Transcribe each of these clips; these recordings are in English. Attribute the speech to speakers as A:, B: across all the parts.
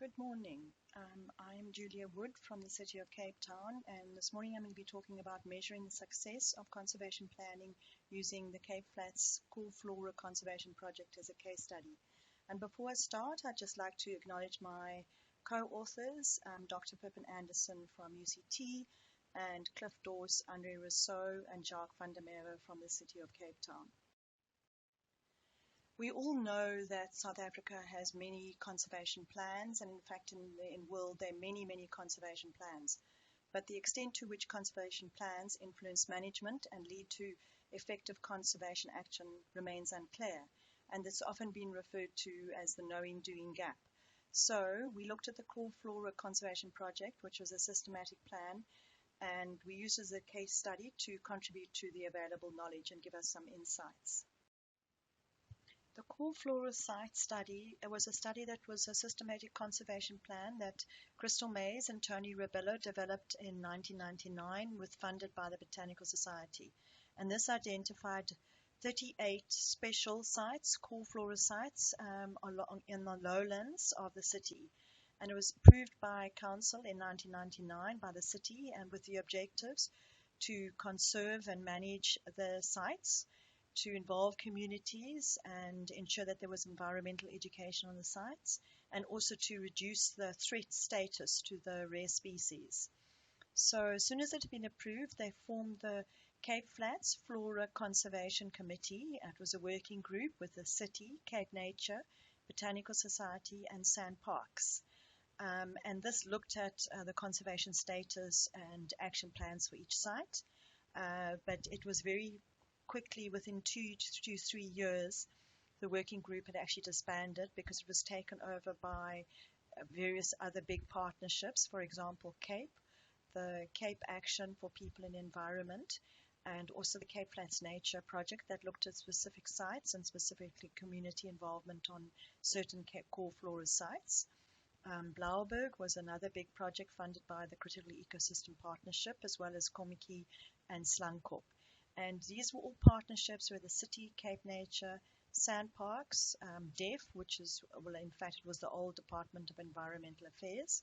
A: Good morning. I'm Julia Wood from the City of Cape Town, and this morning I'm going to be talking about measuring the success of conservation planning using the Cape Flats Cool Flora Conservation Project as a case study. And before I start, I'd just like to acknowledge my co-authors, Dr. Pippin Anderson from UCT, and Cliff Dawes, Andre Rousseau, and Jacques van der Merwe from the City of Cape Town. We all know that South Africa has many conservation plans, and in fact in the world there are many conservation plans. But the extent to which conservation plans influence management and lead to effective conservation action remains unclear, and it's often been referred to as the knowing-doing gap. So we looked at the Cool Flora Conservation Project, which was a systematic plan, and we used as a case study to contribute to the available knowledge and give us some insights. The Cool Flora site study was a study that was a systematic conservation plan that Crystal Mays and Tony Rebello developed in 1999 funded by the Botanical Society. And this identified 38 special sites, Cool Flora sites, in the lowlands of the city. And it was approved by Council in 1999 by the city, and with the objectives to conserve and manage the sites, to involve communities and ensure that there was environmental education on the sites, and also to reduce the threat status to the rare species. So as soon as it had been approved, they formed the Cape Flats Flora Conservation Committee. It was a working group with the city, Cape Nature, Botanical Society and SANParks. And this looked at the conservation status and action plans for each site. But it was very quickly, within 2 to 3 years, the working group had actually disbanded because it was taken over by various other big partnerships, for example, the Cape Action for People and Environment, and also the Cape Flats Nature Project that looked at specific sites and specifically community involvement on certain Core Flora sites. Blauberg was another big project funded by the Critical Ecosystem Partnership, as well as Komiki and Slankop. And these were all partnerships with the city, Cape Nature, SANParks, DEF, which is, well, in fact, it was the old Department of Environmental Affairs,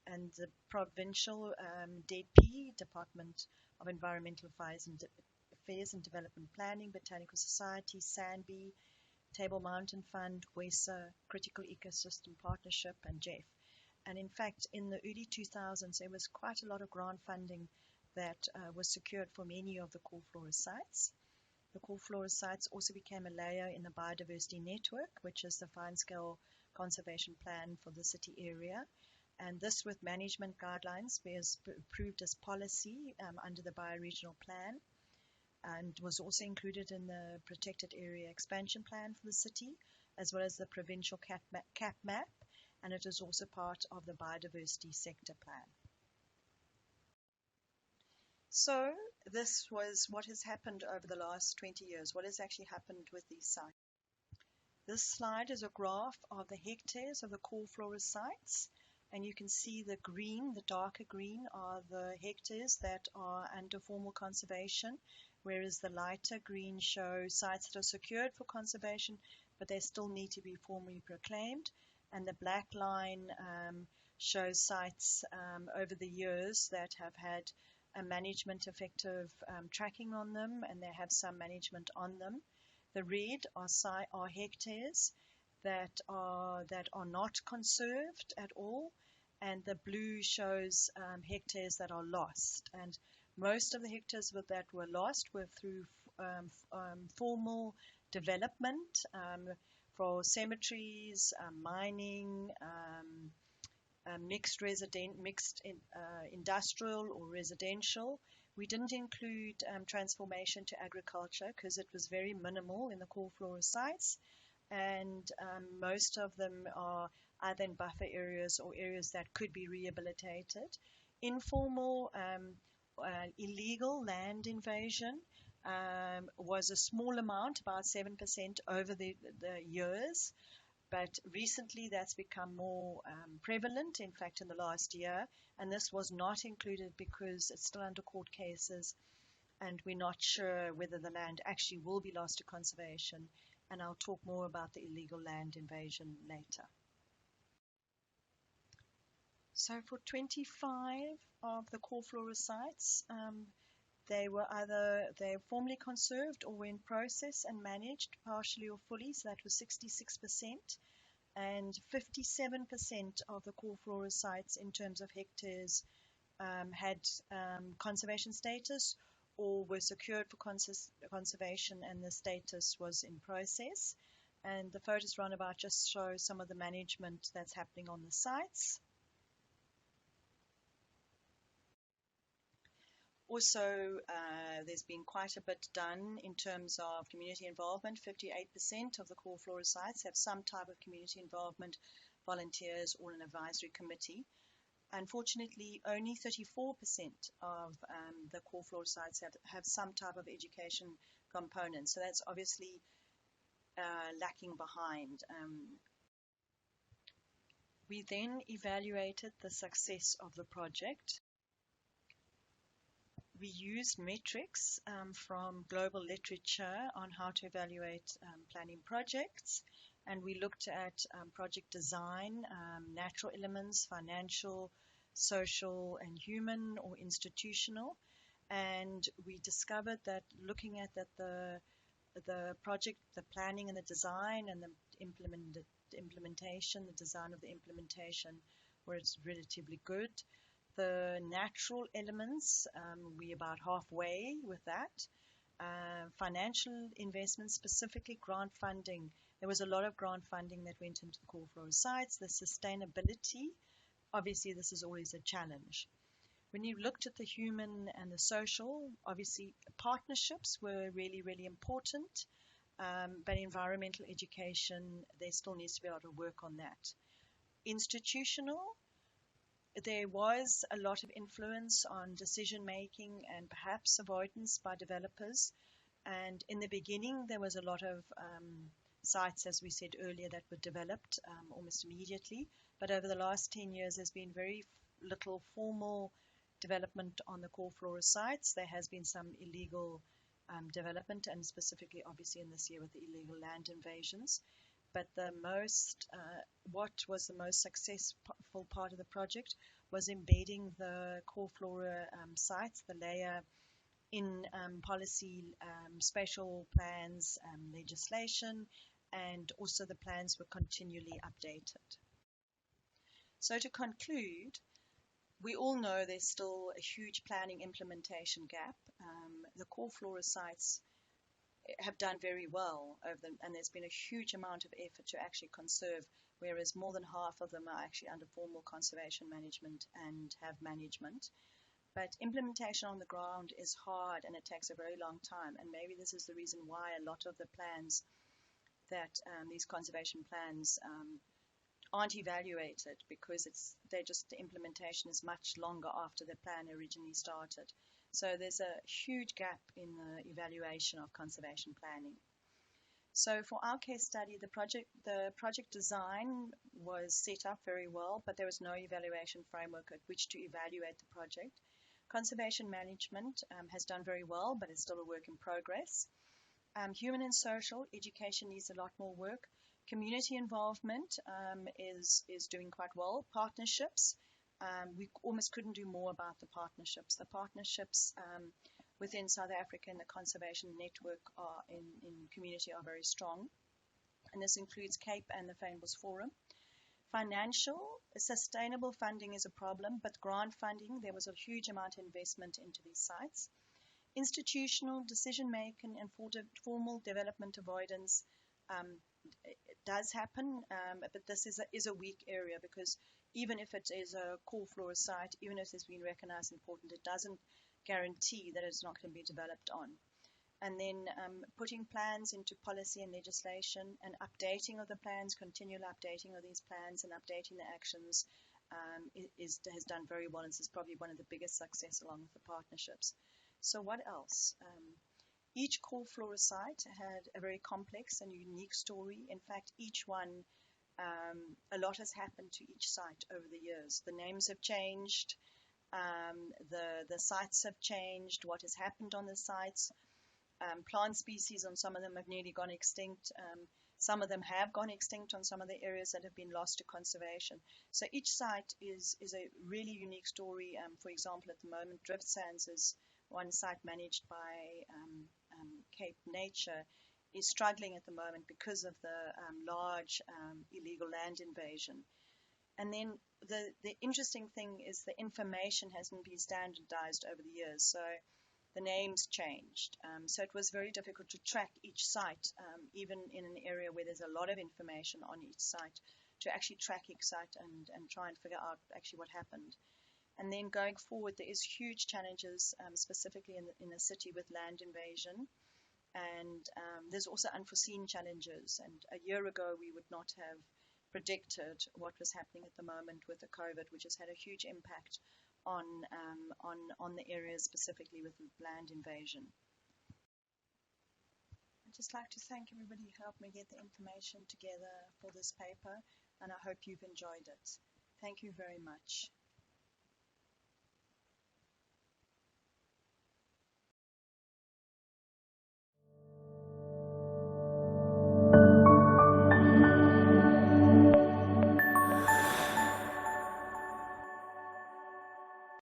A: and the provincial DP, Department of Environmental Affairs and Development Planning, Botanical Society, SANBI, Table Mountain Fund, WESA, Critical Ecosystem Partnership, and JEF. And in fact, in the early 2000s, there was quite a lot of grant funding that was secured for many of the Cool Flora sites. The Cool Flora sites also became a layer in the biodiversity network, which is the fine-scale conservation plan for the city area. And this, with management guidelines, was approved as policy under the bioregional plan, and was also included in the protected area expansion plan for the city, as well as the provincial cap map, and it is also part of the biodiversity sector plan. So this was what has happened over the last 20 years. What has actually happened with these sites? This slide is a graph of the hectares of the Cool Flora sites, and you can see the green, the darker green, are the hectares that are under formal conservation, whereas the lighter green show sites that are secured for conservation, but they still need to be formally proclaimed. And the black line shows sites over the years that have had a management effective tracking on them, and they have some management on them. The red are hectares that are not conserved at all, and the blue shows hectares that are lost. And most of the hectares that were lost were through formal development for cemeteries, mining, mixed industrial or residential. We didn't include transformation to agriculture because it was very minimal in the Cool Flora sites, and most of them are either in buffer areas or areas that could be rehabilitated. Informal illegal land invasion was a small amount, about 7% over the years. But recently that's become more prevalent, in fact, in the last year, and this was not included because it's still under court cases, and we're not sure whether the land actually will be lost to conservation, and I'll talk more about the illegal land invasion later. So for 25 of the core flora sites, they formerly conserved or were in process and managed partially or fully, so that was 66%, and 57% of the core flora sites in terms of hectares had conservation status or were secured for conservation, and the status was in process. And the photos roundabout just show some of the management that's happening on the sites. Also, there's been quite a bit done in terms of community involvement. 58% of the core flora sites have some type of community involvement, volunteers, or an advisory committee. Unfortunately, only 34% of the core flora sites have some type of education component. So that's obviously lacking behind. We then evaluated the success of the project. We used metrics from global literature on how to evaluate planning projects, and we looked at project design, natural elements, financial, social, and human or institutional. And we discovered that looking at that the project, the planning and the design and the implementation, the design of the implementation was relatively good. The natural elements, we're about halfway with that. Financial investment, specifically grant funding. There was a lot of grant funding that went into the core flora sites. The sustainability, obviously this is always a challenge. When you looked at the human and the social, obviously partnerships were really, really important. But environmental education, there still needs to be a lot of work on that. Institutional, there was a lot of influence on decision making and perhaps avoidance by developers. And in the beginning, there was a lot of sites, as we said earlier, that were developed almost immediately. But over the last 10 years, there's been very little formal development on the core flora sites. There has been some illegal development, and specifically, obviously, in this year with the illegal land invasions. But what was the most successful part of the project was embedding the core flora sites, the layer, in policy, spatial plans, legislation, and also the plans were continually updated. So to conclude, we all know there's still a huge planning implementation gap. The core flora sites have done very well and there's been a huge amount of effort to actually conserve, whereas more than half of them are actually under formal conservation management and have management. But implementation on the ground is hard and it takes a very long time, and maybe this is the reason why a lot of the plans that these conservation plans aren't evaluated, because the implementation is much longer after the plan originally started. So there's a huge gap in the evaluation of conservation planning. So for our case study, the project design was set up very well, but there was no evaluation framework at which to evaluate the project. Conservation management has done very well, but it's still a work in progress. Human and social education needs a lot more work. Community involvement is doing quite well. Partnerships, we almost couldn't do more about the partnerships. The partnerships within South Africa and the conservation network in community are very strong. And this includes Cape and the Fynbos Forum. Financial, sustainable funding is a problem, but grant funding, there was a huge amount of investment into these sites. Institutional decision-making and formal development avoidance does happen, but this is a weak area, because even if it is a core flora site, even if it's been recognized important, it doesn't guarantee that it's not going to be developed on. And then putting plans into policy and legislation and updating of the plans, continual updating of these plans and updating the actions has done very well, and this is probably one of the biggest success along with the partnerships. So what else? Each core flora site had a very complex and unique story. In fact, each one, a lot has happened to each site over the years. The names have changed, the sites have changed, what has happened on the sites. Plant species on some of them have nearly gone extinct. Some of them have gone extinct on some of the areas that have been lost to conservation. So each site is a really unique story. For example, at the moment, Drift Sands is one site managed by Cape Nature, is struggling at the moment because of the large illegal land invasion. And then the interesting thing is the information hasn't been standardized over the years. So the names changed. So it was very difficult to track each site, even in an area where there's a lot of information on each site, to actually track each site and try and figure out actually what happened. And then going forward, there is huge challenges, specifically in the city with land invasion. And there's also unforeseen challenges. And a year ago, we would not have predicted what was happening at the moment with the COVID, which has had a huge impact on the areas specifically with land invasion. I'd just like to thank everybody who helped me get the information together for this paper, and I hope you've enjoyed it. Thank you very much.